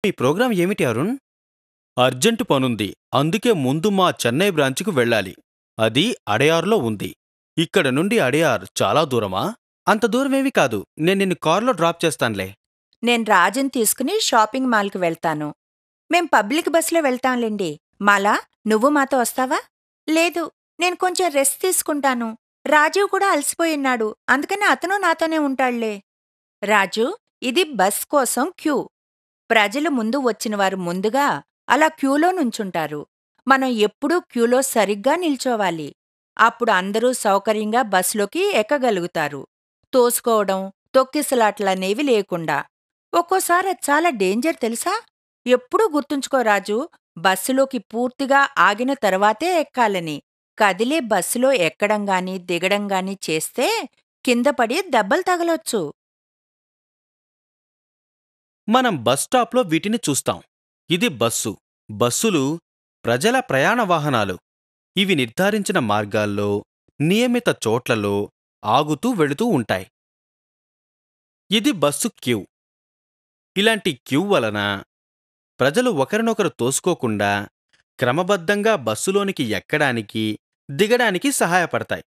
మీ programme ఏమిటి Arun? Urgent పనుంది. అందుకే ముందు మా చెన్నై బ్రాంచ్‌కు వెళ్ళాలి. అది అడయార్‌లో ఉంది. ఇక్కడ నుండి అడయార్ చాలా దూరమా? అంత దూరమేమీ కాదు. నేను నిన్ను కార్‌లో డ్రాప్ చేస్తానులే. నేను రాజుని తీసుకుని షాపింగ్ మాల్కి వెళ్తాను. మేం పబ్లిక్ బస్సులో వెళ్తాంలేండి. మాలా, నువ్వు మాతో వస్తావా? లేదు, నేను కొంచెం రెస్ట్ తీసుకుంటాను. రాజీవ్ కూడా అలసిపోయున్నాడు. అందుకని అతను నాతోనే ఉంటాడులే. రాజు, ఇది బస్ కోసం క్యూ. ప్రజలు ముందు వచ్చినవారు ముందుగా అలా క్యూలో నుంచుంటారు. మనం ఎప్పుడూ క్యూలో సరిగ్గా నిల్చోవాలి. అప్పుడు అందరూ సౌకర్యంగా బస్లోకి ఎక్కగలుగుతారు. తోసుకోవడం, తొక్కిసలాట్లనేవి లేకుండా. ఒక్కోసారి అది చాలా డేంజర్ తెలుసా? ఎప్పుడూ గుర్తుంచుకో రాజు, బస్సులోకి పూర్తిగా ఆగిన తరువాతే ఎక్కాలని. కదిలే బస్సులో ఎక్కడంగాని దిగడంగాని చేస్తే కిందపడి దెబ్బలు తగలొచ్చు. మనం బస్ స్టాప్‌లో వీటిని చూస్తాం. ఇది బస్సు. బస్సులు ప్రజల ప్రయాణ వాహనాలు. ఇవి నిర్ధారించిన మార్గాల్లో, నియమిత చోట్లలో ఆగుతూ వెళుతూ ఉంటాయి. ఇది బస్సు క్యూ. ఇలాంటి క్యూ వలన ప్రజలు ఒకరినొకరు తోసుకోకుండా క్రమబద్ధంగా బస్సులోనికి ఎక్కడానికి, దిగడానికి సహాయపడతాయి.